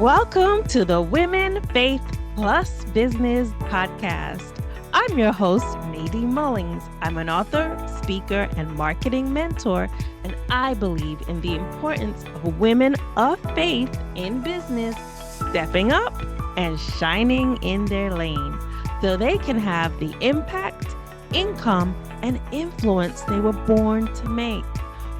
Welcome to the Women, Faith Plus Business podcast. I'm your host, Nadine Mullings. I'm an author, speaker, and marketing mentor, and I believe in the importance of women of faith in business stepping up and shining in their lane so they can have the impact, income, and influence they were born to make.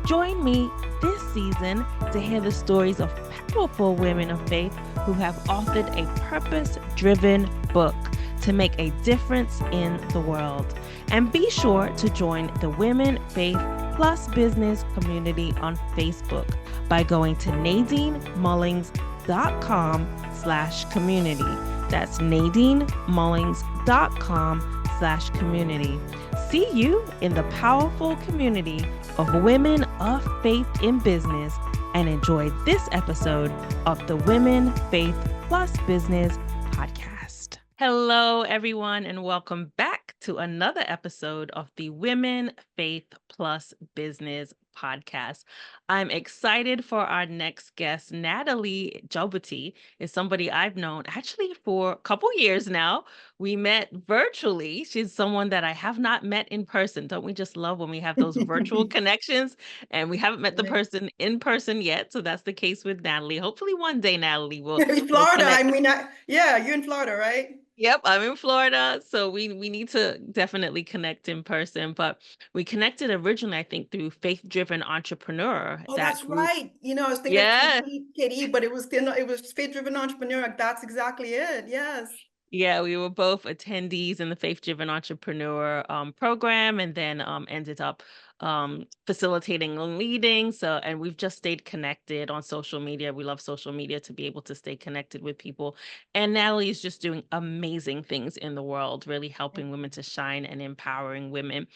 Join me this season to hear the stories of powerful women of faith who have authored a purpose-driven book to make a difference in the world. And be sure to join the Women Faith Plus Business community on Facebook by going to nadinemullings.com/community. That's nadinemullings.com/community. See you in the powerful community of women of faith in business, and enjoy this episode of the Women Faith Plus Business podcast. Hello, everyone, and welcome back to another episode of the Women Faith Plus Business podcast. I'm excited for our next guest. Natalie Jobity is somebody I've known actually for a couple years now. We met virtually. She's someone that I have not met in person. Don't we just love when we have those virtual connections and we haven't met the Right. person in person yet? So that's the case with Natalie. Hopefully one day, Natalie, we'll In we'll Florida, connect. yeah, you're in Florida, right? Yep, I'm in Florida, so we need to definitely connect in person. But we connected originally, I think, through Faith Driven Entrepreneur, Oh, that that's group. right. I was thinking of Yeah, KD, but it was faith-driven entrepreneur. That's exactly it. Yes. yeah, we were both attendees in the Faith Driven Entrepreneur program, and then ended up facilitating and leading. So, and we've just stayed connected on social media. We love social media to be able to stay connected with people. And Natalie is just doing amazing things in the world, really helping women to shine and empowering women.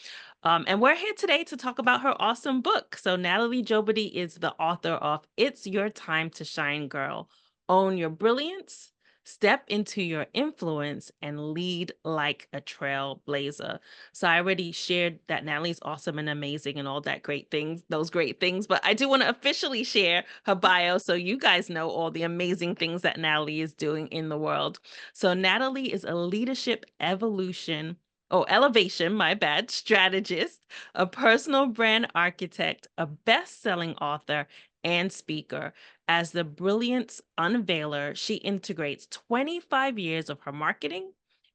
And we're here today to talk about her awesome book. So, Natalie Jobity is the author of It's Your Time to Shine, Girl. Own Your Brilliance, step into your influence, and lead like a trailblazer. So I already shared that Natalie's awesome and amazing and all that great things, those great things, but I do want to officially share her bio so you guys know all the amazing things that Natalie is doing in the world. So Natalie is a leadership elevation, my bad, strategist, a personal brand architect, a best-selling author, and speaker. As the Brilliance unveiler, she integrates 25 years of her marketing,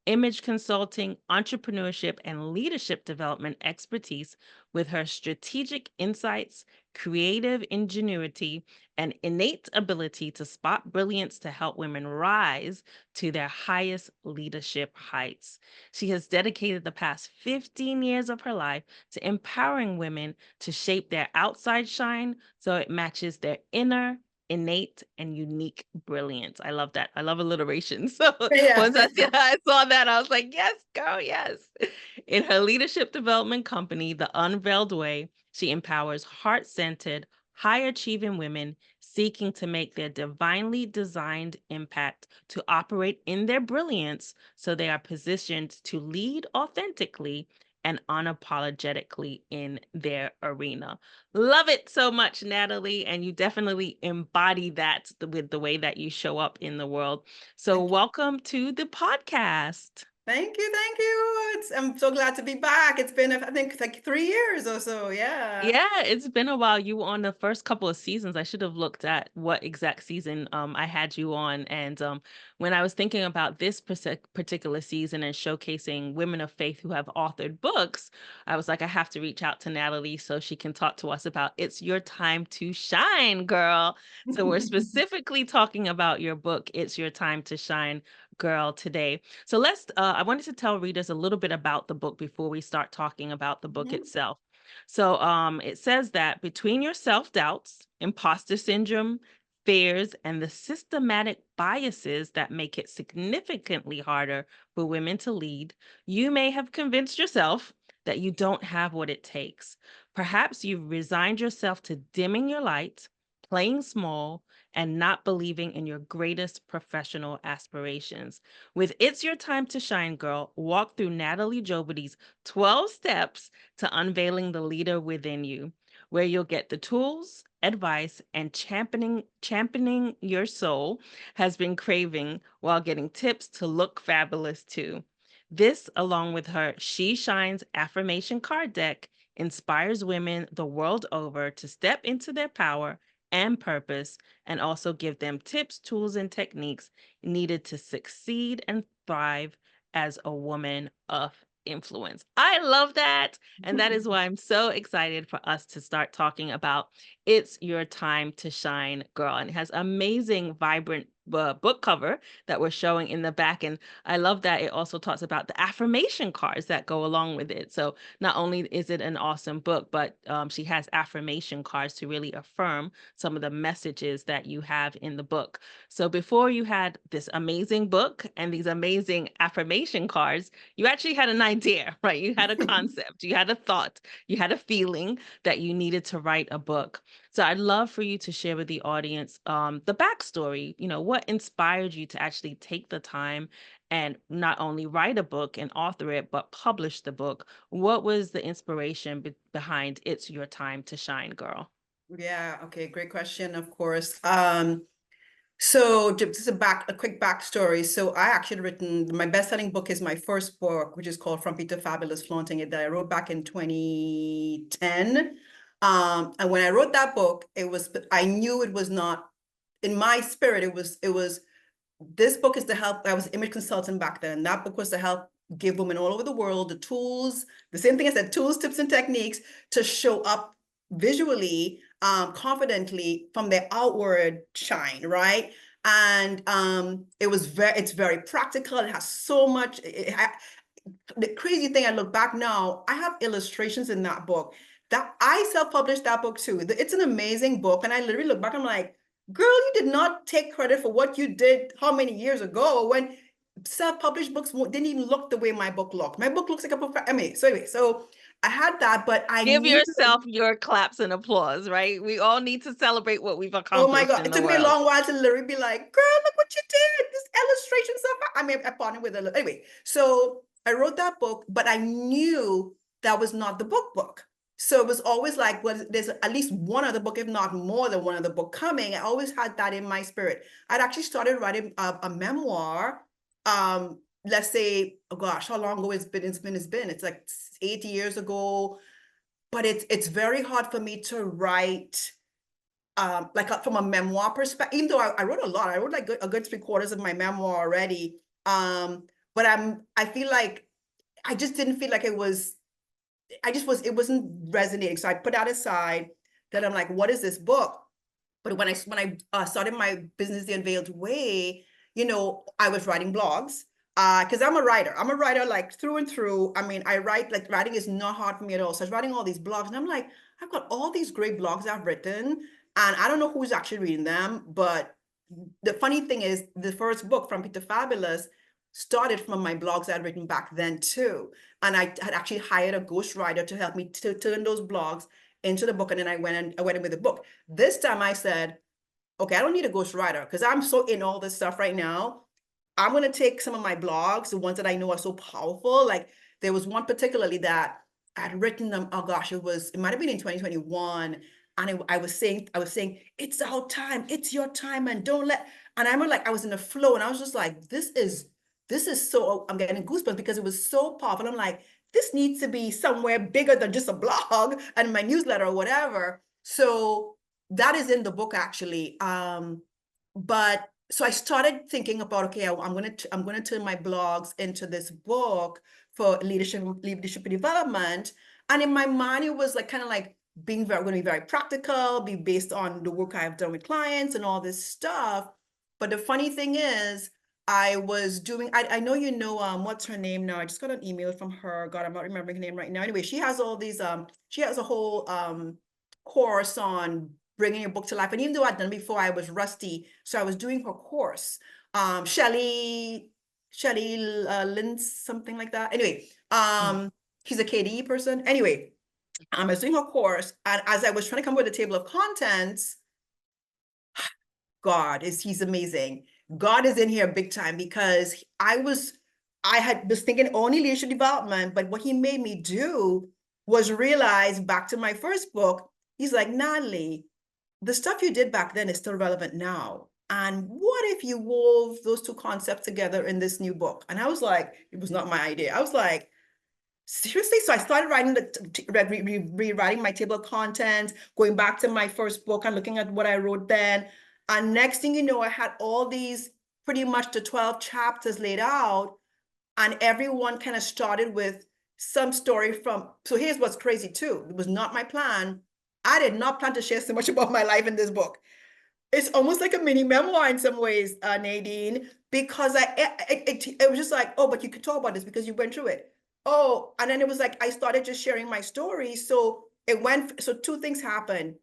image consulting, entrepreneurship, and leadership development expertise with her strategic insights, creative ingenuity, and innate ability to spot brilliance to help women rise to their highest leadership heights. She has dedicated the past 15 years of her life to empowering women to shape their outside shine so it matches their inner innate and unique brilliance. I love that. I love alliteration. So Yeah. once I saw that, I was like, yes, girl, yes. In her leadership development company, The Unveiled Way, she empowers heart-centered, high-achieving women seeking to make their divinely designed impact to operate in their brilliance so they are positioned to lead authentically and unapologetically in their arena. Love it so much, Natalie. And you definitely embody that with the way that you show up in the world. So, Thank you. welcome to the podcast. Thank you. Thank you. I'm so glad to be back. It's been, I think, like 3 years or so. Yeah. Yeah, it's been a while. You were on the first couple of seasons. I should have looked at what exact season I had you on. And when I was thinking about this particular season and showcasing women of faith who have authored books, I was like, I have to reach out to Natalie so she can talk to us about It's Your Time to Shine, girl. So we're specifically talking about your book, It's Your Time to Shine, girl, today. So I wanted to tell readers a little bit about the book before we start talking about the book Mhm. itself. So it says that between your self doubts, imposter syndrome, fears, and the systematic biases that make it significantly harder for women to lead, you may have convinced yourself that you don't have what it takes. Perhaps you've resigned yourself to dimming your light, playing small, and not believing in your greatest professional aspirations. With It's Your Time to Shine, Girl, walk through Natalie Jobity's 12 steps to unveiling the leader within you, where you'll get the tools, advice, and championing your soul has been craving while getting tips to look fabulous too. This, along with her She Shines affirmation card deck, inspires women the world over to step into their power and purpose, and also give them tips, tools, and techniques needed to succeed and thrive as a woman of influence. I love that. And that is why I'm so excited for us to start talking about It's Your Time to Shine, Girl. And it has amazing, vibrant book cover that we're showing in the back. And I love that it also talks about the affirmation cards that go along with it. So not only is it an awesome book, but she has affirmation cards to really affirm some of the messages that you have in the book. So before you had this amazing book and these amazing affirmation cards, you actually had an idea, right? You had a concept, you had a thought, you had a feeling that you needed to write a book. So I'd love for you to share with the audience the backstory. What inspired you to actually take the time and not only write a book and author it, but publish the book? What was the inspiration behind It's Your Time to Shine, Girl? Yeah, okay, great question, of course. So just a quick backstory. So I actually written my best-selling book is my first book, which is called From Peter Fabulous, Flaunting It, that I wrote back in 2010. And when I wrote that book, I knew it was not in my spirit. It was this book is to help. I was an image consultant back then. And that book was to help give women all over the world the tools, the same thing I said, tools, tips, and techniques to show up visually, confidently from their outward shine, right? And it's very practical. It has so much. The crazy thing, I look back now, I have illustrations in that book that I self-published that book too. It's an amazing book. And I literally look back, I'm like, girl, you did not take credit for what you did how many years ago when self-published books didn't even look the way my book looked. My book looks like so I had that, but I Give knew, yourself your claps and applause, right? We all need to celebrate what we've oh my accomplished God, in it the took me a world. long while to literally be like, girl, look what you did. This illustration stuff. I mean, I partnered with a, anyway. So I wrote that book, but I knew that was not the book. So it was always like, well, there's at least one other book, if not more than one other book coming. I always had that in my spirit. I'd actually started writing a memoir. Let's say, oh gosh, how long ago it's been. It's like 80 years ago. But it's very hard for me to write from a memoir perspective, even though I wrote a lot. I wrote like a good 3/4 of my memoir already. But I feel like I just didn't feel like it wasn't resonating. So I put that aside. Then I'm like, what is this book? But when I started my business the Unveiled Way, I was writing blogs. Because I'm a writer. I'm a writer like through and through. I mean, I write, like, writing is not hard for me at all. So I was writing all these blogs, and I'm like, I've got all these great blogs I've written, and I don't know who's actually reading them. But the funny thing is, the first book, From Peter Fabulous, started from my blogs I'd written back then too. And I had actually hired a ghostwriter to help me to turn those blogs into the book. And then I went in with the book. This time I said, okay, I don't need a ghostwriter because I'm so in all this stuff right now. I'm going to take some of my blogs, the ones that I know are so powerful. Like, there was one particularly that I'd written them. Oh gosh, it might have been in 2021. And I was saying, it's our time, it's your time, and don't let, and I'm like, I was in a flow, and I was just like, this is so, I'm getting goosebumps because it was so powerful. I'm like, this needs to be somewhere bigger than just a blog and my newsletter or whatever. So that is in the book actually. But so I started thinking about, okay, I'm gonna turn my blogs into this book for leadership and development. And in my mind, it was like kind of like going to be very practical, be based on the work I've done with clients and all this stuff. But the funny thing is, I know what's her name now? I just got an email from her. God, I'm not remembering her name right now. Anyway, she has all these, she has a whole course on bringing your book to life. And even though I'd done before, I was rusty. So I was doing her course. Shelly Lynn, something like that. Anyway, she's a KDE person. Anyway, I was doing her course. And as I was trying to come up with a table of contents, he's amazing. God is in here big time because I was thinking only leadership development, but what he made me do was realize back to my first book, he's like, Natalie, the stuff you did back then is still relevant now. And what if you wove those two concepts together in this new book? And I was like, it was not my idea. I was like, seriously? So I started rewriting my table of contents, going back to my first book and looking at what I wrote then. And next thing you know, I had all these pretty much the 12 chapters laid out, and everyone kind of started with some story from. So here's what's crazy too. It was not my plan. I did not plan to share so much about my life in this book. It's almost like a mini memoir in some ways, Nadine, because it was just like, oh, but you could talk about this because you went through it. Oh, and then it was like I started just sharing my story. So so two things happened.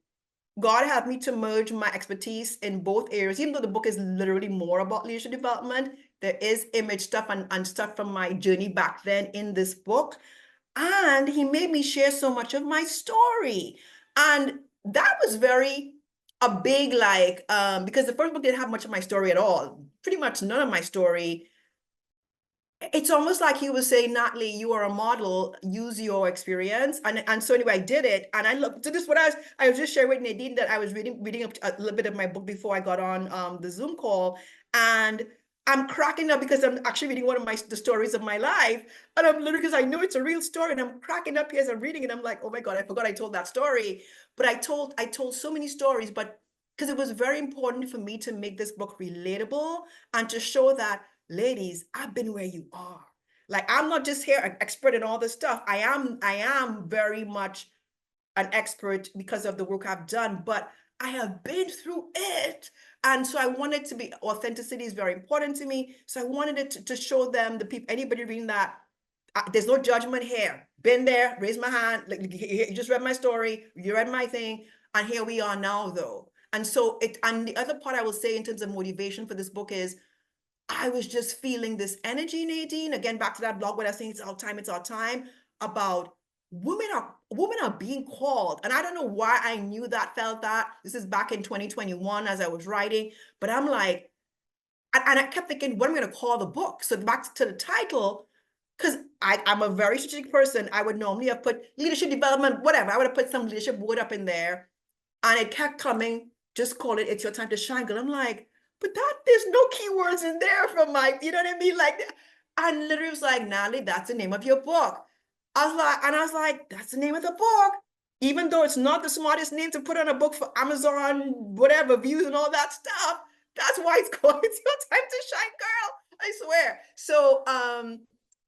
God helped me to merge my expertise in both areas, even though the book is literally more about leadership development. There is image stuff and stuff from my journey back then in this book. And he made me share so much of my story. And that was very a big like because the first book didn't have much of my story at all, pretty much none of my story. It's almost like he was saying, Natalie, you are a model, use your experience. And so anyway, I did it. And I looked to this, what I was just sharing with Nadine that I was reading a little bit of my book before I got on the Zoom call. And I'm cracking up because I'm actually reading one of the stories of my life. And I'm literally, because I know it's a real story, and I'm cracking up here as I'm reading it. I'm like, oh my God, I forgot I told that story. But I told so many stories, but because it was very important for me to make this book relatable and to show that, ladies, I've been where you are. Like, I'm not just here an expert in all this stuff. I am very much an expert because of the work I've done, but I have been through it. And so I wanted to be, authenticity is very important to me. So I wanted it to show them, the people, anybody reading that, there's no judgment here. Been there, raise my hand. Like, you just read my story, you read my thing, and here we are now, though. And so and the other part I will say in terms of motivation for this book is, I was just feeling this energy, Nadine. Again, back to that blog where I was saying it's our time, about women are being called. And I don't know why I knew that, felt that. This is back in 2021 as I was writing, but I'm like, and I kept thinking, what am I going to call the book? So back to the title, because I'm a very strategic person. I would normally have put leadership development, whatever. I would have put some leadership word up in there, and it kept coming, just call it, it's your time to shine. Girl, I'm like, but there's no keywords in there from my, you know what I mean? Like, and literally was like, Natalie, that's the name of your book. I was like, that's the name of the book. Even though it's not the smartest name to put on a book for Amazon, whatever, views and all that stuff. That's why it's called It's Your Time to Shine, girl. I swear. So,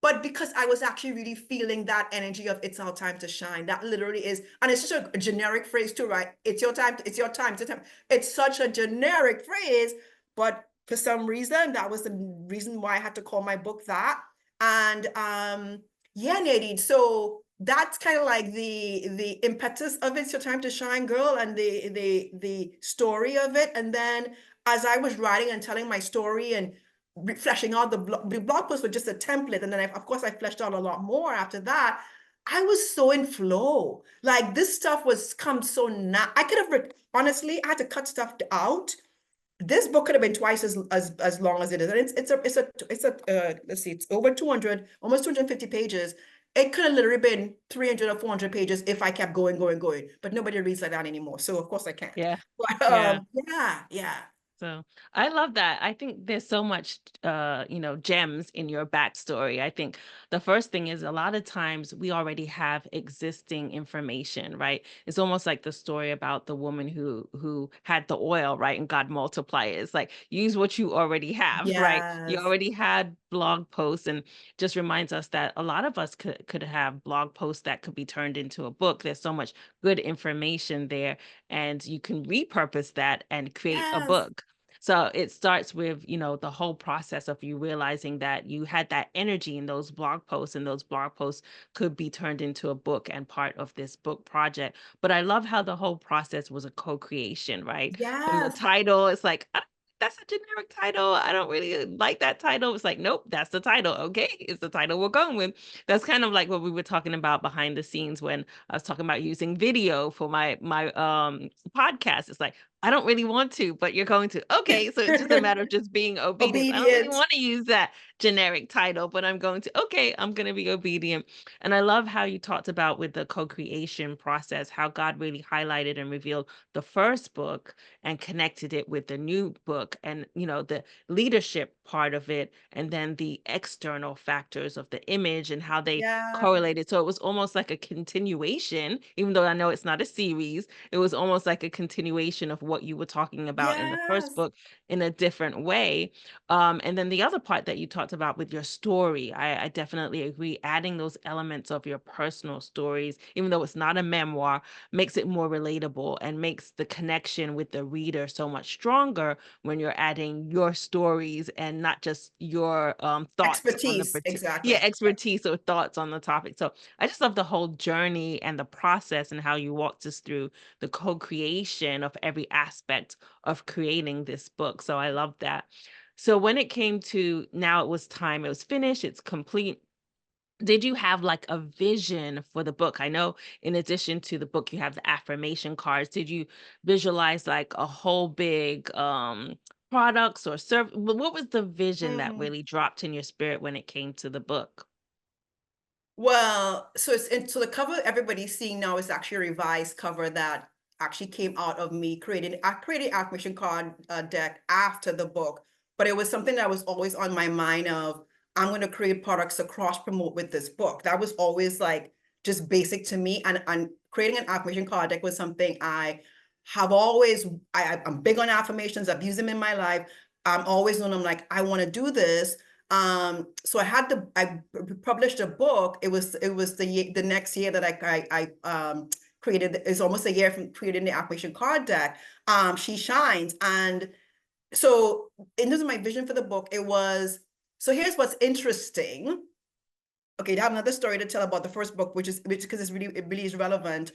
but because I was actually really feeling that energy of it's our time to shine, that literally is, and it's just a generic phrase too, right? It's your time, it's your time, it's your time. It's such a generic phrase, but for some reason, that was the reason why I had to call my book that. And yeah, Nadine, so that's kind of like the impetus of It's Your Time to Shine, girl, and the story of it. And then as I was writing and telling my story and fleshing out the blog post was just a template, and then of course I fleshed out a lot more after that. I was so in flow. Like, this stuff was come so now. I could have honestly, I had to cut stuff out. This book could have been twice as long as it is, and it's a let's see, it's over 200, almost 250 pages. It could have literally been 300 or 400 pages if I kept going, but nobody reads like that anymore. So of course I can't. Yeah. But Yeah. yeah. So I love that. I think there's so much, gems in your backstory. I think the first thing is, a lot of times we already have existing information, right? It's almost like the story about the woman who had the oil, right, and God multipliers. Like, use what you already have, right? You Yes. already had blog posts, and just reminds us that a lot of us could have blog posts that could be turned into a book. There's so much good information there, and you can repurpose that and create a Yes. book. So it starts with, the whole process of you realizing that you had that energy in those blog posts, and those blog posts could be turned into a book and part of this book project. But I love how the whole process was a co-creation, right? From the Yes. title, it's like, that's a generic title. I don't really like that title. It's like, nope, that's the title. Okay, it's the title we're going with. That's kind of like what we were talking about behind the scenes when I was talking about using video for my podcast. It's like, I don't really want to, but you're going to. Okay, so it's just a matter of just being obedient. I don't really Obedient. want to use that. generic title, but I'm going to, okay, I'm going to be obedient. And I love how you talked about with the co-creation process, how God really highlighted and revealed the first book and connected it with the new book, and, the leadership part of it, and then the external factors of the image and how they Yeah, correlated. So it was almost like a continuation, even though I know it's not a series, it was almost like a continuation of what you were talking about in the first yes, book in a different way. And then the other part that you talked about with your story, I definitely agree. Adding those elements of your personal stories, even though it's not a memoir, makes it more relatable and makes the connection with the reader so much stronger when you're adding your stories and not just your thoughts on the expertise, yeah, exactly. Yeah. expertise or thoughts on the topic. So I just love the whole journey and the process and how you walked us through the co-creation of every aspect of creating this book. So I love that. So when it came to now it was time, it was finished, it's complete. Did you have like a vision for the book? I know in addition to the book, you have the affirmation cards. Did you visualize like a whole big products or serve? What was the vision that Mm. really dropped in your spirit when it came to the book? Well, so the cover everybody's seeing now is actually a revised cover that actually came out of me creating. I created affirmation card deck after the book, but it was something that was always on my mind of I'm going to create products to cross promote with this book. That was always like just basic to me, and creating an affirmation card deck was something I have always. I'm big on affirmations. I've used them in my life. I'm always known. I'm like I want to do this. So I published a book. It was the next year that I created. It's almost a year from creating the affirmation card deck. She shines. And so in terms of my vision for the book, it was, so here's what's interesting. Okay, I have another story to tell about the first book, which because it really is relevant.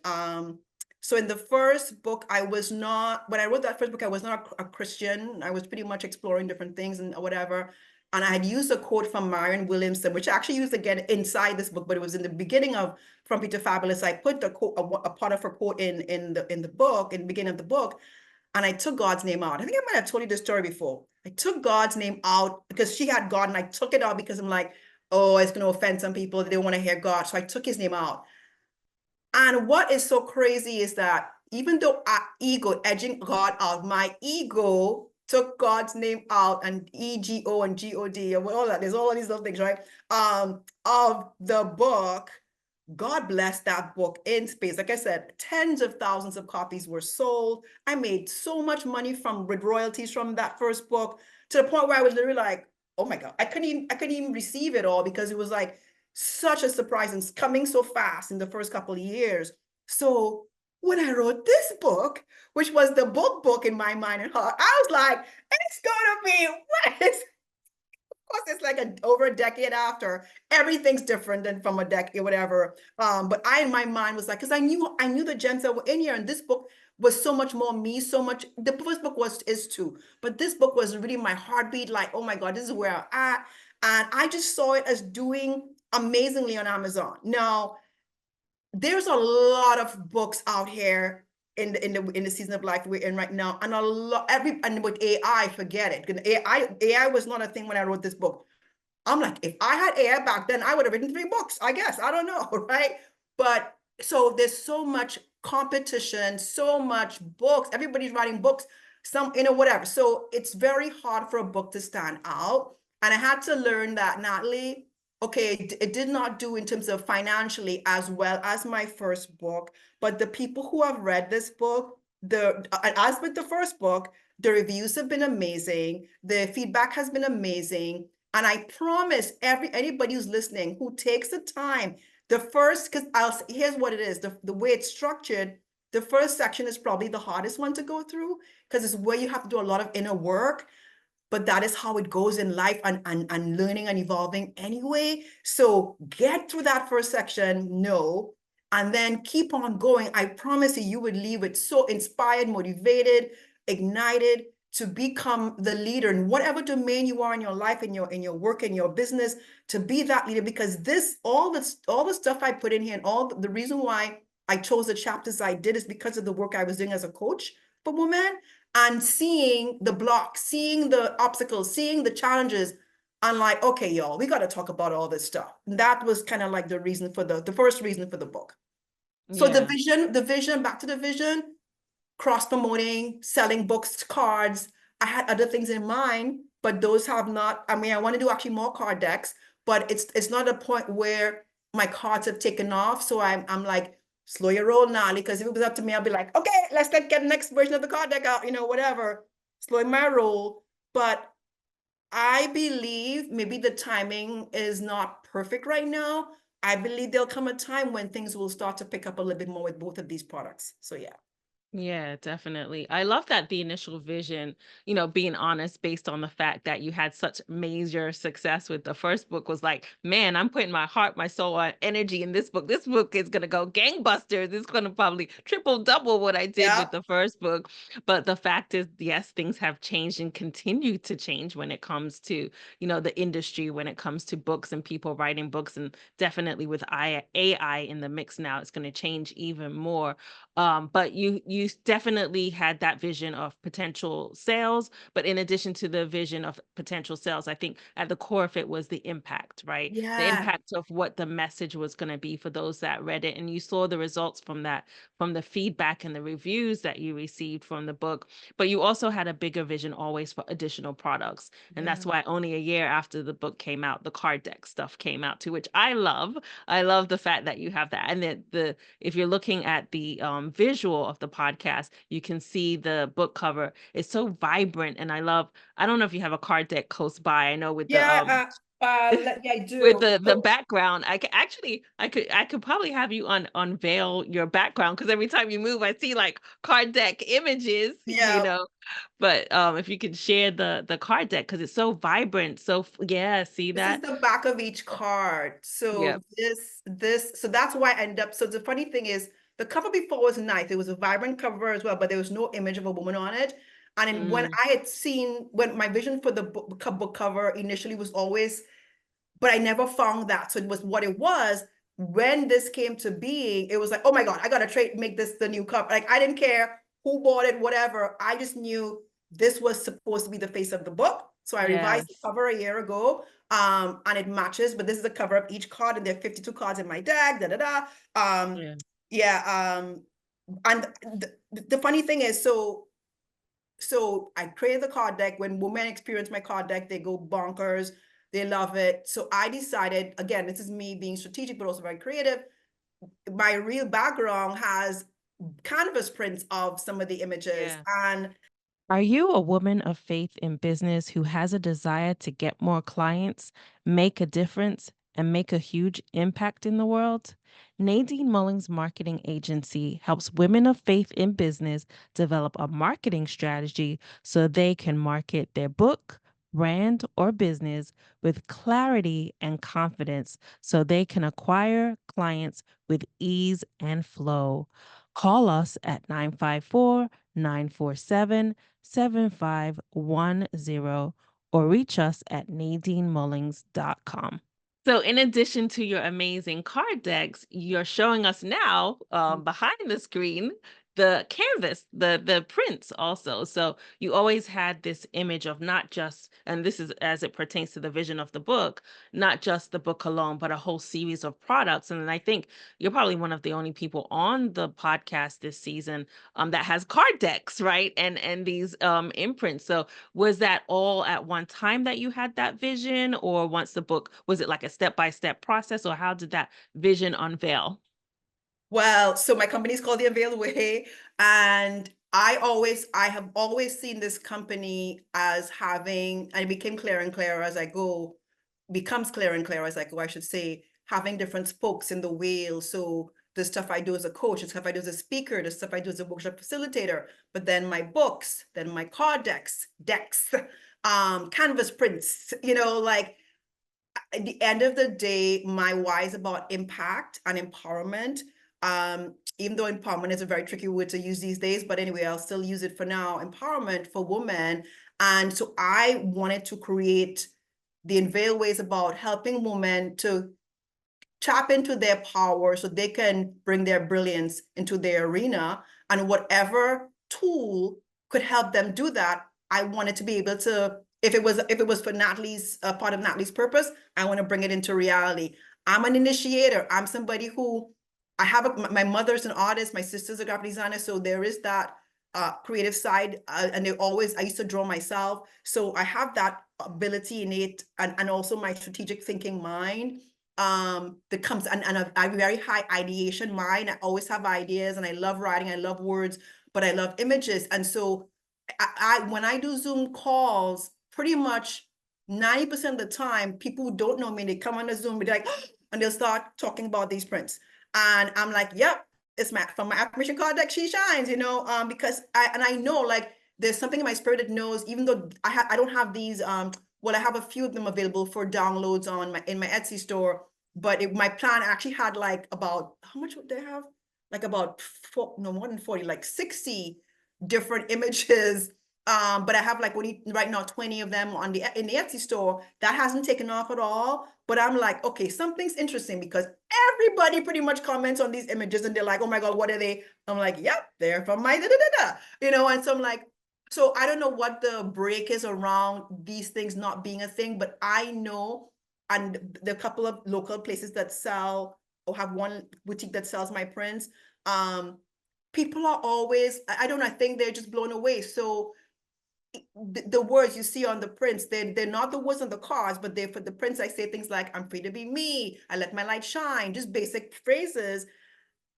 So in the first book, I was not, when I wrote that first book, I was not a Christian. I was pretty much exploring different things and whatever. And I had used a quote from Marion Williamson, which I actually used again inside this book, but it was in the beginning of From Peter Fabulous. I put the quote, a part of her quote in the book, in the beginning of the book, and I took God's name out. I think I might have told you this story before. I took God's name out because she had God, and I took it out because I'm like, oh, it's going to offend some people. They don't want to hear God. So I took his name out. And what is so crazy is that even though our ego edging God out, my ego took God's name out, and EGO and GOD and all that. There's all these little things, right? Of the book. God bless that book in space. Like I said, tens of thousands of copies were sold. I made so much money with royalties from that first book, to the point where I was literally like, oh my God, I couldn't even receive it all because it was like such a surprise and coming so fast in the first couple of years. So when I wrote this book, which was the book in my mind and heart, I was like, it's gonna be what is, course, it's like over a decade after. Everything's different than from a decade, whatever. But I, in my mind, was like, because I knew the gems that were in here, and this book was so much more me, so much. The first book is too, but this book was really my heartbeat. Like, oh my God, this is where I'm at, and I just saw it as doing amazingly on Amazon. Now, there's a lot of books out here in the season of life we're in right now, and a lot and with AI, forget it. AI was not a thing when I wrote this book. I'm like, if I had AI back then, I would have written 3 books, I guess. I don't know, right? But so there's so much competition, so much books. Everybody's writing books, some, whatever. So it's very hard for a book to stand out. And I had to learn that, Natalie, okay, it did not do in terms of financially as well as my first book, but the people who have read this book, as with the first book, the reviews have been amazing. The feedback has been amazing. And I promise anybody who's listening who takes the time, because here's what it is, the way it's structured, the first section is probably the hardest one to go through because it's where you have to do a lot of inner work, but that is how it goes in life, and learning and evolving anyway. So get through that first section, no, and then keep on going. I promise you, you would leave it so inspired, motivated, ignited to become the leader in whatever domain you are in your life, in your work, in your business, to be that leader. Because all the stuff I put in here, and all the reason why I chose the chapters I did is because of the work I was doing as a coach for women, and seeing the blocks, seeing the obstacles, seeing the challenges. I'm like, okay, y'all, we got to talk about all this stuff. And that was kind of like the reason for the first reason for the book. So Yeah. the vision, back to the vision, cross promoting, selling books, cards. I had other things in mind, but those have not. I mean, I want to do actually more card decks, but it's not a point where my cards have taken off. So I'm like, slow your roll, Natalie, because if it was up to me, I'll be like, okay, let's get the next version of the card deck out, whatever, slowing my roll. But I believe maybe the timing is not perfect right now. I believe there'll come a time when things will start to pick up a little bit more with both of these products. So yeah. Yeah, definitely. I love that the initial vision, being honest based on the fact that you had such major success with the first book was like, man, I'm putting my heart, my soul, my energy in this book. This book is going to go gangbusters. It's going to probably triple, double what I did Yeah. with the first book. But the fact is, yes, things have changed and continue to change when it comes to, the industry, when it comes to books and people writing books. And definitely with AI in the mix now, it's going to change even more. But you definitely had that vision of potential sales, but in addition to the vision of potential sales, I think at the core of it was the impact, right? The Yeah. impact of what the message was going to be for those that read it, and you saw the results from that, from the feedback and the reviews that you received from the book. But you also had a bigger vision always for additional products, and Yeah. that's why only a year after the book came out, the card deck stuff came out too, which I love. I love the fact that you have that, and the if you're looking at the visual of the podcast, you can see the book cover. It's so vibrant, and I don't know if you have a card deck close by. I know with the Yeah. Yeah, I with do. the So background, I could probably have you unveil your background because every time you move, I see like card deck images, yeah, But if you could share the card deck because it's so vibrant, yeah, see this is that? the back of each card. Yeah. So so that's why I end up. So the funny thing is, the cover before was nice. It was a vibrant cover as well, but there was no image of a woman on it. And then when Mm, I had seen, when my vision for the book cover initially was always, but I never found that. So it was what it was. When this came to being, it was like, oh my God, I gotta make this the new cover. Like I didn't care who bought it, whatever. I just knew this was supposed to be the face of the book. So I revised the yes. cover a year ago, and it matches. But this is the cover of each card, and there are 52 cards in my deck. Da da da. Yeah. Yeah. And the funny thing is, so I created the card deck. When women experience my card deck, they go bonkers. They love it. So I decided, again, this is me being strategic, but also very creative. My real background has canvas prints of some of the images. Yeah. And Are you a woman of faith in business who has a desire to get more clients, make a difference, and make a huge impact in the world? Nadine Mullings Marketing Agency helps women of faith in business develop a marketing strategy so they can market their book, brand, or business with clarity and confidence so they can acquire clients with ease and flow. Call us at 954-947-7510 or reach us at nadinemullings.com. So, in addition to your amazing card decks, you're showing us now behind the screen the canvas, the prints also. So, you always had this image of not just, and this is as it pertains to the vision of the book, not just the book alone, but a whole series of products. And then I think you're probably one of the only people on the podcast this season that has card decks, right? And these imprints. So was that all at one time that you had that vision, or once the book, was it like a step-by-step process, or how did that vision unveil? well, so my company is called The Unveiled Way, and I have always seen this company as having, and it became clearer and clearer as I go, becomes clearer and clearer as I go, I should say, having different spokes in the wheel. So the stuff I do as a coach, the stuff I do as a speaker, the stuff I do as a workshop facilitator, but then my books, then my card decks, canvas prints, like at the end of the day, my why is about impact and empowerment. Even though empowerment is a very tricky word to use these days, but anyway, I'll still use it for now. Empowerment for women. And so I wanted to create the Unveil Ways about helping women to tap into their power so they can bring their brilliance into their arena. And whatever tool could help them do that, I wanted to be able to If it was for Natalie's part of Natalie's purpose, I want to bring it into reality. I'm an initiator. I'm somebody who my mother's an artist, my sister's a graphic designer, so there is that creative side, and I used to draw myself, so I have that ability innate, and also my strategic thinking mind that comes, and a very high ideation mind. I always have ideas, and I love writing, I love words, but I love images. And so when I do Zoom calls, pretty much 90% of the time, people who don't know me, they come on the Zoom, they're like, and they'll start talking about these prints. And I'm like, yep, it's from my affirmation card deck, she shines, because I know, like, there's something in my spirit that knows, even though I don't have these, well, I have a few of them available for downloads in my Etsy store, but my plan actually had like about, how much would they have? Like about more than 40, like 60 different images. But I have like only right now 20 of them in the Etsy store. That hasn't taken off at all. But I'm like, okay, something's interesting, because everybody pretty much comments on these images and they're like, oh my God, what are they? I'm like, yep, they're from my and so I'm like, so I don't know what the break is around these things not being a thing, but I know, and the couple of local places that sell, or have one boutique that sells my prints, people are always, I don't know, I think they're just blown away. So the words you see on the prints, they're not the words on the cards, but they're for the prints. I say things like, I'm free to be me, I let my light shine, just basic phrases.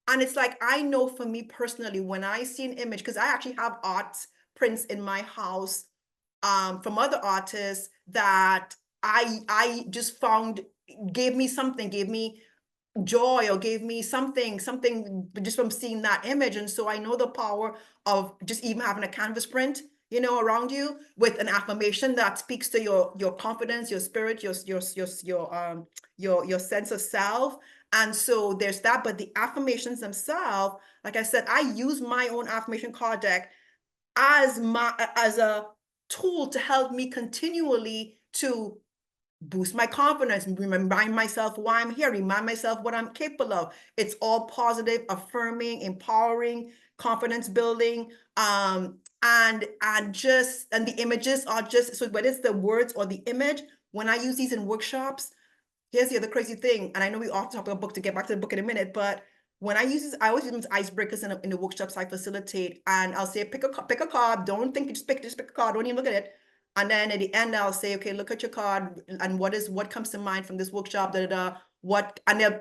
And it's like, I know for me personally, when I see an image, because I actually have art prints in my house from other artists that I just found gave me something, gave me joy, or gave me something just from seeing that image. And so I know the power of just even having a canvas print, around you, with an affirmation that speaks to your confidence, your spirit, your sense of self. And so there's that. But the affirmations themselves, like I said, I use my own affirmation card deck as a tool to help me continually to boost my confidence, remind myself why I'm here, remind myself what I'm capable of. It's all positive, affirming, empowering, confidence building. And the images are just, so whether it's the words or the image, when I use these in workshops, here's the other crazy thing, and I know we all talk about a book, to get back to the book in a minute, but when I use this, I always use them as icebreakers in the workshops I facilitate, and I'll say, pick a card, don't think, just pick a card, don't even look at it. And then at the end, I'll say, okay, look at your card, and what comes to mind from this workshop, and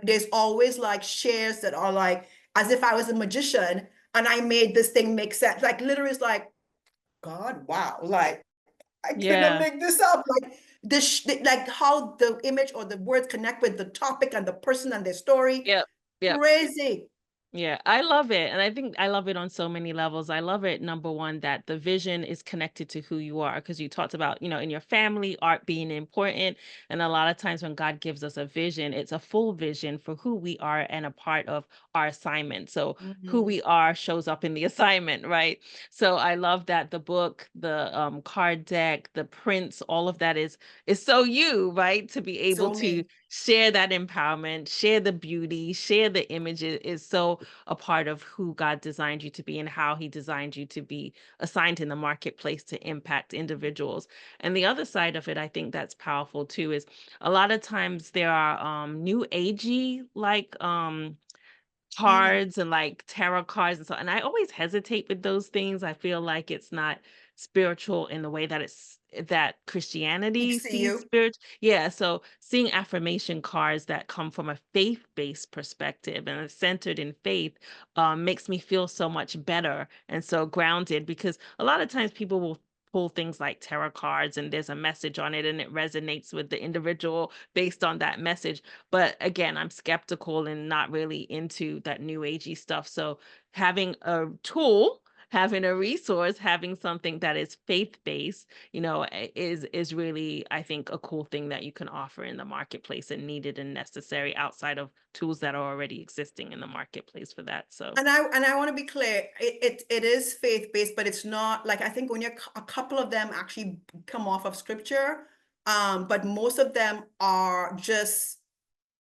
there's always like shares that are like, as if I was a magician, and I made this thing make sense. Like literally, it's like, God, wow, like, I couldn't Yeah. make this up. Like like how the image or the words connect with the topic and the person and their story. Yep. Yep. Crazy. Yeah, I love it. And I think I love it on so many levels. I love it, number one, that the vision is connected to who you are. Because you talked about, in your family, art being important. And a lot of times when God gives us a vision, it's a full vision for who we are and a part of our assignment. So who Mhm. we are shows up in the assignment, right? So I love that the book, the card deck, the prints, all of that is so you, right? To be able So to me. share that empowerment, share the beauty, share the images is so a part of who God designed you to be and how he designed you to be assigned in the marketplace to impact individuals. And the other side of it, I think that's powerful too, is a lot of times there are new agey like Mm. cards and like tarot cards and so, and I always hesitate with those things. I feel like it's not spiritual in the way that that Christianity Speaks to sees you. spirit. Yeah, so seeing affirmation cards that come from a faith-based perspective and are centered in faith makes me feel so much better and so grounded, because a lot of times people will pull things like tarot cards and there's a message on it and it resonates with the individual based on that message. But again, I'm skeptical and not really into that new agey stuff. So having a tool, having a resource, having something that is faith-based, is really, I think, a cool thing that you can offer in the marketplace and needed and necessary outside of tools that are already existing in the marketplace for that. So And I want to be clear, it is faith-based, but it's not like, I think when a couple of them actually come off of scripture, but most of them are just,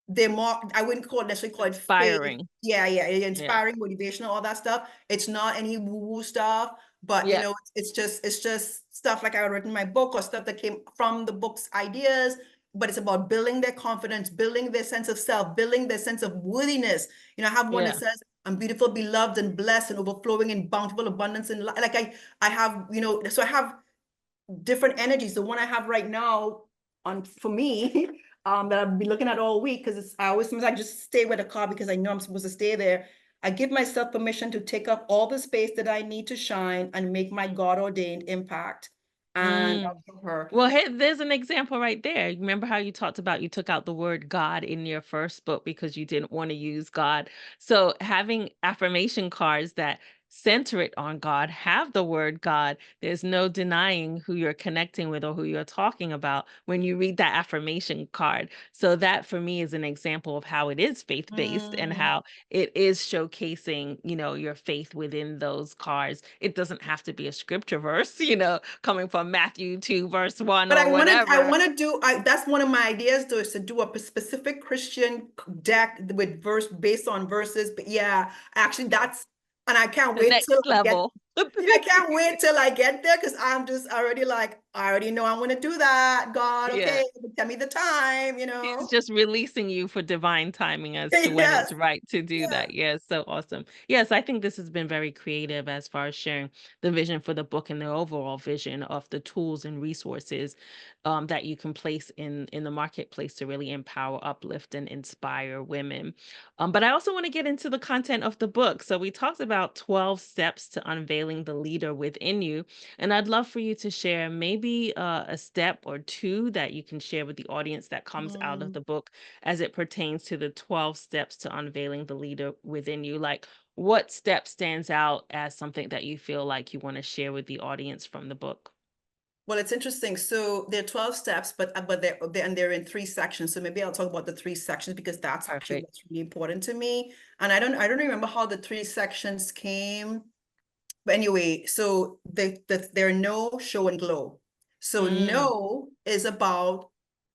they're more, I wouldn't necessarily call it faith. inspiring. Yeah, yeah, Yeah. inspiring, motivational, all that stuff. It's not any woo-woo stuff. but Yeah. it's just stuff like I wrote in my book or stuff that came from the book's ideas. But it's about building their confidence, building their sense of self, building their sense of worthiness. I have one that Yeah. says, "I'm beautiful, beloved, and blessed, and overflowing in bountiful abundance." And like I have, so I have different energies. The one I have right now on for me, that I've been looking at all week, because I always sometimes I just stay with a car because I know I'm supposed to stay there. I give myself permission to take up all the space that I need to shine and make my God ordained impact. And Mm. that's for her. Well, hey, there's an example right there. Remember how you talked about you took out the word God in your first book because you didn't want to use God. So having affirmation cards that center it on God, have the word God, there's no denying who you're connecting with or who you're talking about when you read that affirmation card. So that for me is an example of how it is faith-based and Mm. how it is showcasing, your faith within those cards. It doesn't have to be a scripture verse, coming from Matthew 2 verse 1 But or I whatever. want to do, that's one of my ideas though, is to do a specific Christian deck with verse based on verses. But yeah, actually and I can't The wait till next I get, level. yeah, I can't wait till I get there because I'm just already like, I already know I want to do that. God, Yeah. okay, tell me the time, He's just releasing you for divine timing as to when Yes, it's right to do yeah. that. Yes, so awesome. Yes, I think this has been very creative as far as sharing the vision for the book and the overall vision of the tools and resources that you can place in the marketplace to really empower, uplift, and inspire women. But I also want to get into the content of the book. So we talked about 12 steps to unveiling the leader within you, and I'd love for you to share maybe a step or two that you can share with the audience that comes out of Mm. the book as it pertains to the 12 steps to unveiling the leader within you. Like, what step stands out as something that you feel like you want to share with the audience from the book? Well, it's interesting. So there are 12 steps, but they're in three sections. So maybe I'll talk about the three sections because that's actually Perfect. what's really important to me. And I don't remember how the three sections came. But anyway, so there are no, show, and glow. So Mm, no is about,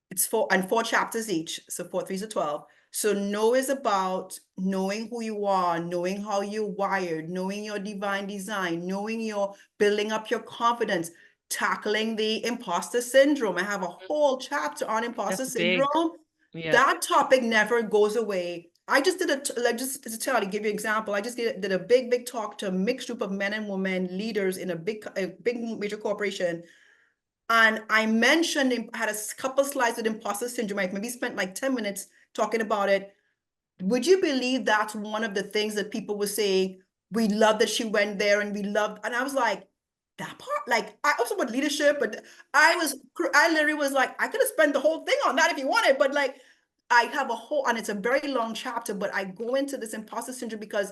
it's four chapters each. So 4 3 to 12. So know is about knowing who you are, knowing how you're wired, knowing your divine design, knowing your building up your confidence, tackling the imposter syndrome. I have a whole chapter on imposter that's big. syndrome. Yeah. That topic never goes away. I just did just to tell you, give you an example. I just did a big talk to a mixed group of men and women leaders in a big major corporation. And I mentioned, I had a couple slides with imposter syndrome. I maybe spent like 10 minutes talking about it. Would you believe that's one of the things that people were saying? We love that she went there and we loved, and I was like, that part, like, I also about leadership, but I literally was like, I could have spent the whole thing on that if you wanted, but like, I have a whole, and it's a very long chapter, but I go into this imposter syndrome because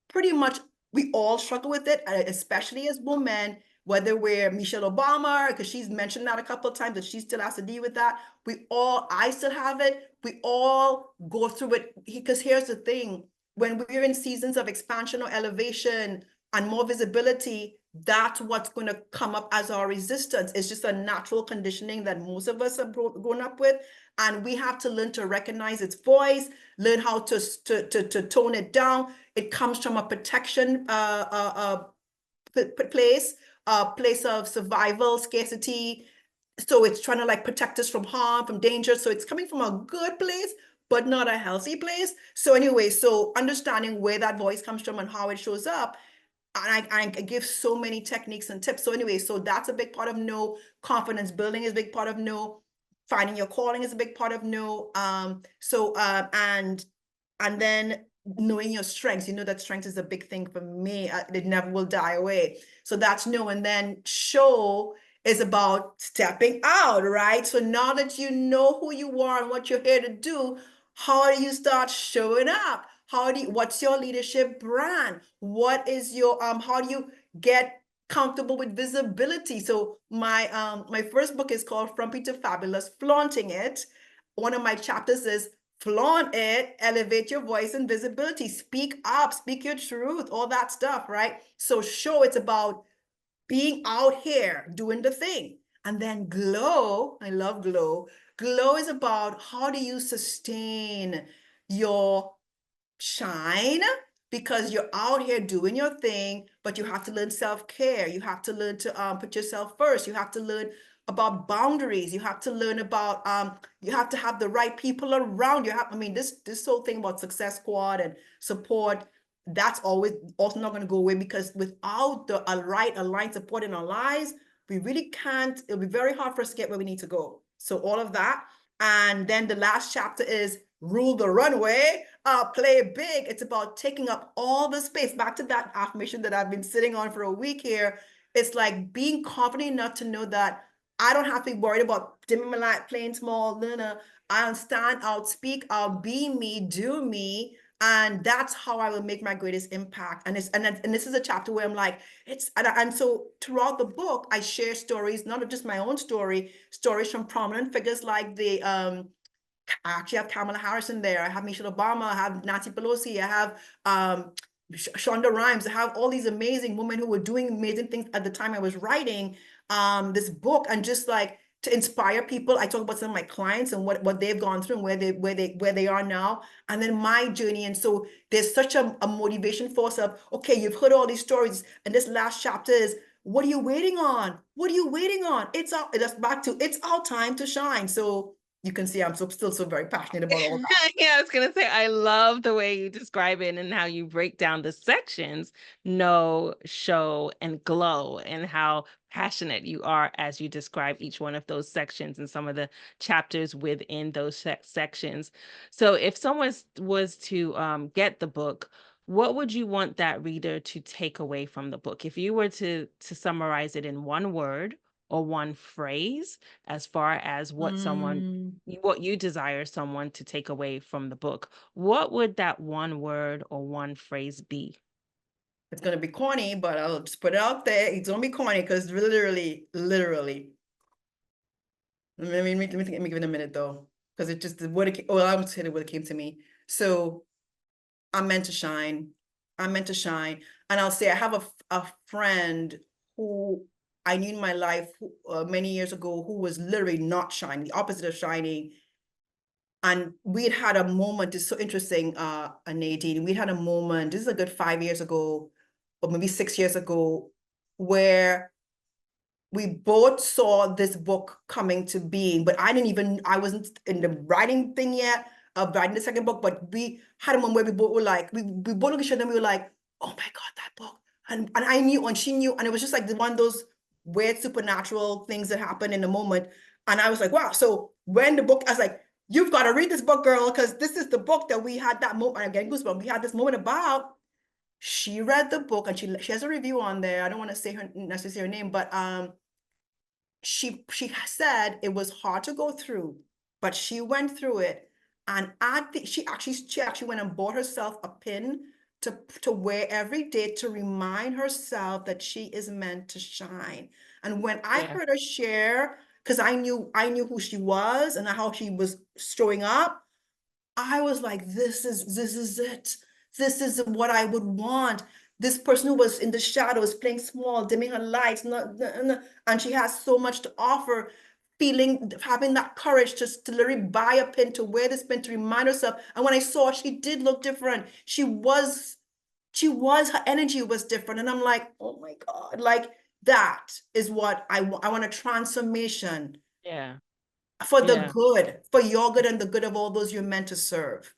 pretty much we all struggle with it, especially as women, whether we're Michelle Obama, because she's mentioned that a couple of times, that she still has to deal with that. I still have it. We all go through it. Because here's the thing, when we're in seasons of expansion or elevation and more visibility, that's what's going to come up as our resistance. It's just a natural conditioning that most of us have grown up with. And we have to learn to recognize its voice, learn how to tone it down. It comes from a protection place, a place of survival, scarcity. So it's trying to like protect us from harm, from danger. So it's coming from a good place, but not a healthy place. So anyway, so understanding where that voice comes from and how it shows up. And I give so many techniques and tips. So anyway, so that's a big part of no. Confidence building is a big part of no. Finding your calling is a big part of no. And then knowing your strengths. That strength is a big thing for me. It never will die away. So that's no. And then show is about stepping out, right? So now that you know who you are and what you're here to do, how do you start showing up? What's your leadership brand? What is your how do you get comfortable with visibility? So my first book is called From Peter Fabulous, Flaunting It. One of my chapters is flaunt it, elevate your voice and visibility, speak up, speak your truth, all that stuff, right? So show, it's about being out here doing the thing. And then glow, I love glow. Glow is about how do you sustain your shine because you're out here doing your thing, but you have to learn self-care. You have to learn to put yourself first. You have to learn about boundaries. You have to learn about you have to have the right people around you. I mean, this whole thing about success squad and support, that's always also not going to go away, because without the right aligned support in our lives, we really can't. It'll be very hard for us to get where we need to go. So all of that. And then the last chapter is rule the runway, play big. It's about taking up all the space. Back to that affirmation that I've been sitting on for a week here. It's like being confident enough to know that I don't have to be worried about dimming my light, playing small. No, no. I'll stand out, speak out, be me, do me. And that's how I will make my greatest impact. And this is a chapter where I'm like, and so throughout the book, I share stories, not just my own story, stories from prominent figures like I actually have Kamala Harris in there. I have Michelle Obama. I have Nancy Pelosi. I have Shonda Rhimes. I have all these amazing women who were doing amazing things at the time I was writing this book, and just like to inspire people. I talk about some of my clients and what they've gone through and where they are now, and then my journey. And so there's such a motivation force of, okay, you've heard all these stories, and this last chapter is, what are you waiting on? What are you waiting on? That's back to, it's our time to shine. So you can see I'm still so very passionate about all that. Yeah, I was gonna say, I love the way you describe it and how you break down the sections, know, show, and glow, and how passionate you are as you describe each one of those sections and some of the chapters within those sections. So if someone was to get the book, what would you want that reader to take away from the book? If you were to summarize it in one word or one phrase, as far as what you desire someone to take away from the book, what would that one word or one phrase be? It's gonna be corny, but I'll just put it out there. It's gonna be corny because literally. Let me give it a minute though, because it just what it. Oh, I'm saying it what it came to me. So I'm meant to shine. I'm meant to shine, and I'll say I have a friend who I knew in my life many years ago, who was literally not shining, the opposite of shining. And we had a moment. It's so interesting, Nadine. We had a moment. This is a good 5 years ago, or maybe 6 years ago, where we both saw this book coming to being, but I wasn't in the writing thing yet, of writing the second book, but we had a moment where we both were like, we both looked at each other and we were like, oh my God, that book. And I knew, and she knew, and it was just like one of those weird supernatural things that happened in the moment. And I was like, wow. So when the book, I was like, you've got to read this book, girl, because this is the book that we had that moment. I'm getting goosebumps. We had this moment about. She read the book, and she has a review on there. I don't want to say necessarily her name, but she said it was hard to go through, but she went through it. And she actually went and bought herself a pin to wear every day to remind herself that she is meant to shine. And when I Yeah. heard her share, because I knew who she was and how she was showing up, I was like, this is it. This is what I would want. This person who was in the shadows, playing small, dimming her lights, and she has so much to offer, having that courage to literally buy a pin, to wear this pin, to remind herself. And when I saw her, she did look different. Her energy was different. And I'm like, oh my God, like that is what I want. I want a transformation Yeah. for the Yeah. good, for your good and the good of all those you're meant to serve.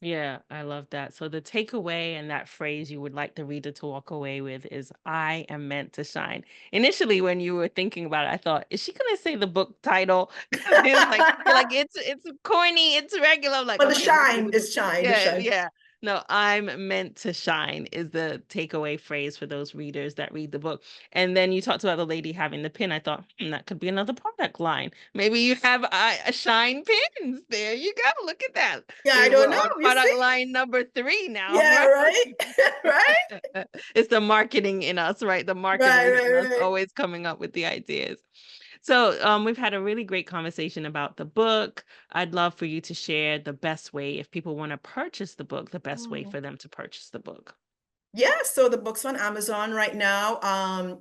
Yeah, I love that. So the takeaway and that phrase you would like the reader to walk away with is I am meant to shine. Initially, when you were thinking about it, I thought, is she gonna say the book title? Because it's like you're like, it's corny, it's regular. I'm like, But the okay, this is shine the book. is shine, the Yeah, shine. yeah. No, I'm meant to shine is the takeaway phrase for those readers that read the book. And then you talked about the lady having the pin. I thought, that could be another product line. Maybe you have a shine pins. There you go. Look at that. Yeah, I We're don't know. on You product see? line number 3 now, Yeah, right? right? Right? It's the marketing in us, right? The Right, marketers right, in us right. always coming up with the ideas. So, we've had a really great conversation about the book. I'd love for you to share the best way, if people want to purchase the book, the best way Mm. for them to purchase the book. Yeah, so the book's on Amazon right now. I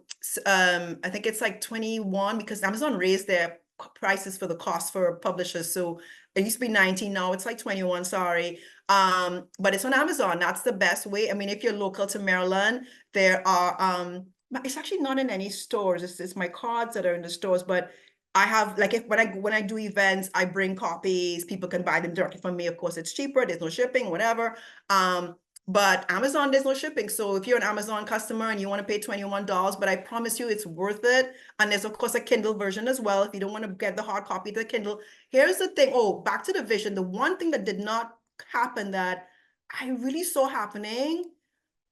think it's like 21, because Amazon raised their prices for the cost for publishers. So it used to be 19, now it's like 21, sorry. But it's on Amazon. That's the best way. I mean, if you're local to Maryland, there are but it's actually not in any stores. It's my cards that are in the stores, but I have like if when I do events, I bring copies. People can buy them directly from me. Of course, it's cheaper. There's no shipping, whatever. But Amazon, there's no shipping. So if you're an Amazon customer and you want to pay $21, but I promise you it's worth it. And there's of course a Kindle version as well. If you don't want to get the hard copy to the Kindle. Here's the thing. Oh, back to the vision. The one thing that did not happen that I really saw happening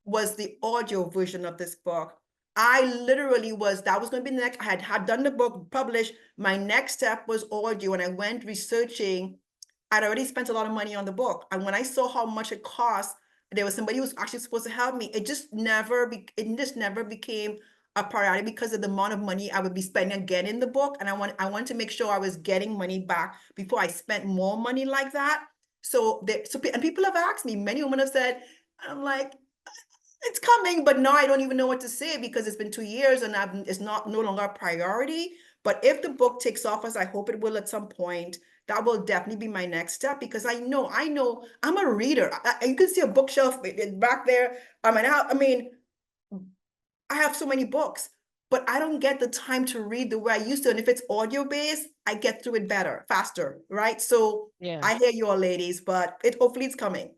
was the audio version of this book. I literally that was going to be the next. I had done the book published. My next step was audio, and I went researching. I'd already spent a lot of money on the book, and when I saw how much it cost, there was somebody who was actually supposed to help me. It just never became a priority because of the amount of money I would be spending again in the book, and I wanted to make sure I was getting money back before I spent more money like that. And people have asked me, many women have said, I'm like, it's coming, but now I don't even know what to say because it's been 2 years and it's no longer a priority. But if the book takes off, as I hope it will at some point, that will definitely be my next step because I know I'm a reader. You can see a bookshelf back there. I mean, I have so many books, but I don't get the time to read the way I used to. And if it's audio based, I get through it better, faster, right? So Yeah. I hear you all ladies, but hopefully it's coming.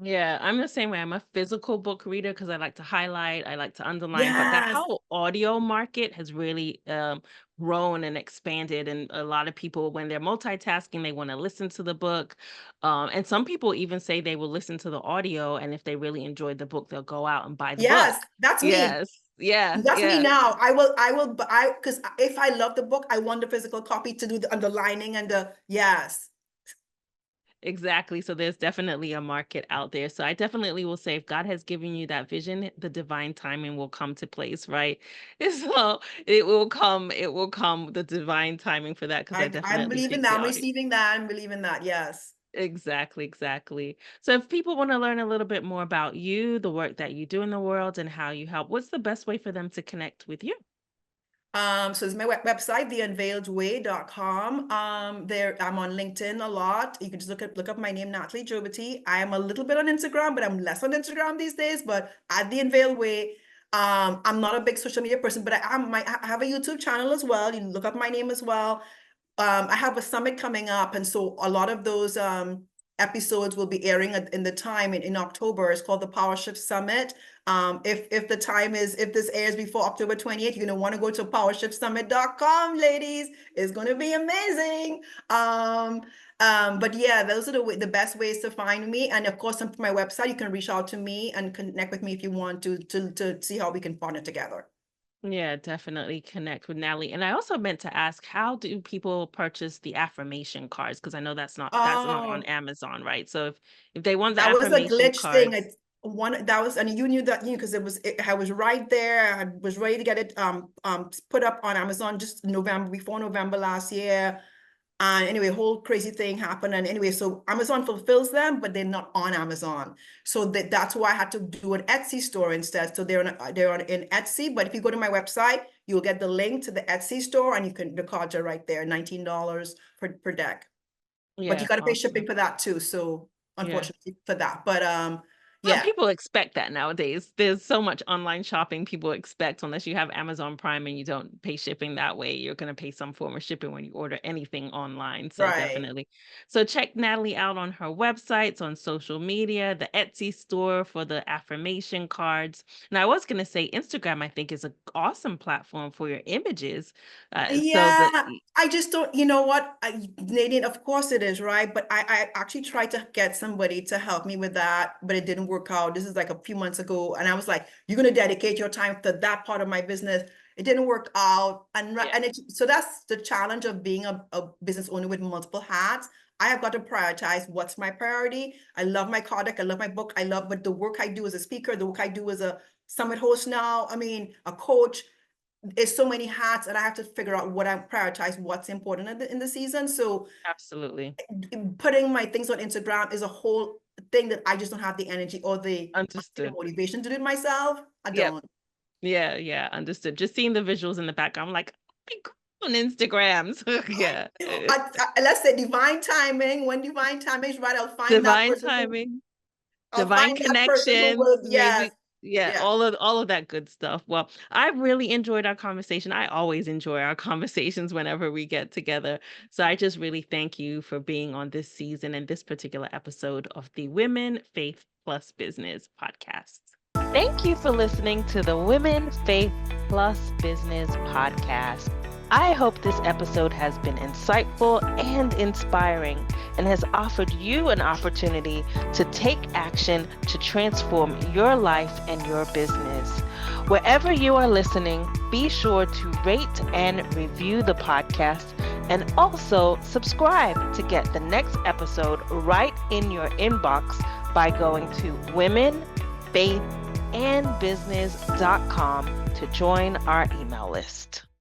Yeah, I'm the same way. I'm a physical book reader because I like to highlight, I like to underline, but that Yes. whole audio market has really grown and expanded. And a lot of people, when they're multitasking, they want to listen to the book. And some people even say they will listen to the audio, and if they really enjoyed the book, they'll go out and buy the Yes, book. that's me. Yes, yeah, That's me yeah. now. Because if I love the book, I want the physical copy to do the underlining and yes. Exactly. So there's definitely a market out there. So I definitely will say if God has given you that vision, the divine timing will come to place, right? So it will come the divine timing for that because I I'm definitely believing think that. the I'm audio. receiving that. I'm believing that. Yes. Exactly, exactly. So if people want to learn a little bit more about you, the work that you do in the world and how you help, what's the best way for them to connect with you? So it's my website, theunveiledway.com. There I'm on LinkedIn a lot. You can just look up my name, Natalie Jobity. I am a little bit on Instagram, but I'm less on Instagram these days. But at the Unveiled Way, I'm not a big social media person, but I have a YouTube channel as well. You can look up my name as well. I have a summit coming up, and so a lot of those episodes will be airing in the time in October. It's called the Power Shift Summit. If this airs before October 28th, you're gonna want to go to powershiftsummit.com, ladies. It's gonna be amazing. But yeah, those are the best ways to find me. And of course, on my website, you can reach out to me and connect with me if you want to see how we can partner together. Yeah, definitely connect with Natalie. And I also meant to ask, how do people purchase the affirmation cards? Because I know that's not on Oh, Amazon, right? So if they want the that was a affirmation glitch thing. cards, It's one that was, and you knew that, because I was right there. I was ready to get it put up on Amazon just before November last year. And anyway, whole crazy thing happened. And anyway, so Amazon fulfills them, but they're not on Amazon. So that's why I had to do an Etsy store instead. So they're on in Etsy. But if you go to my website, you'll get the link to the Etsy store, and the cards are right there, $19 per deck. But you yeah, got to pay shipping awesome. for that too. So Yeah. unfortunately for that, but Well, yeah, people expect that nowadays. There's so much online shopping people expect unless you have Amazon Prime and you don't pay shipping that way, you're going to pay some form of shipping when you order anything online. So right. definitely. So check Natalie out on her websites, on social media, the Etsy store for the affirmation cards. And I was going to say Instagram, I think, is an awesome platform for your images. So Yeah, I just don't, you know what, Nadine, of course it is, right? But I actually tried to get somebody to help me with that, but it didn't work out. This is like a few months ago, and I was like, you're going to dedicate your time to that part of my business. It didn't work out. yeah, So that's the challenge of being a business owner with multiple hats. I have got to prioritize what's my priority. I love my product. I love my book. But the work I do as a speaker, the work I do as a summit host now, I mean, a coach, it's so many hats, and I have to figure out what I prioritize, what's important in the season. So absolutely. putting my things on Instagram is a whole thing that I just don't have the energy or the Understood. motivation to do it myself. I Yep. don't. Yeah, yeah, understood. Just seeing the visuals in the background, I'm like, "Oh my on Instagrams. Yeah. Let's say divine timing. When divine timing is right, I'll find that Divine person who timing. I'll Divine find that person who connections, will, yes, maybe. Yeah, yeah. all of that good stuff. Well, I really enjoyed our conversation. I always enjoy our conversations whenever we get together. So I just really thank you for being on this season and this particular episode of the Women, Faith Plus Business podcast. Thank you for listening to the Women, Faith Plus Business podcast. I hope this episode has been insightful and inspiring and has offered you an opportunity to take action to transform your life and your business. Wherever you are listening, be sure to rate and review the podcast and also subscribe to get the next episode right in your inbox by going to womenfaithandbusiness.com to join our email list.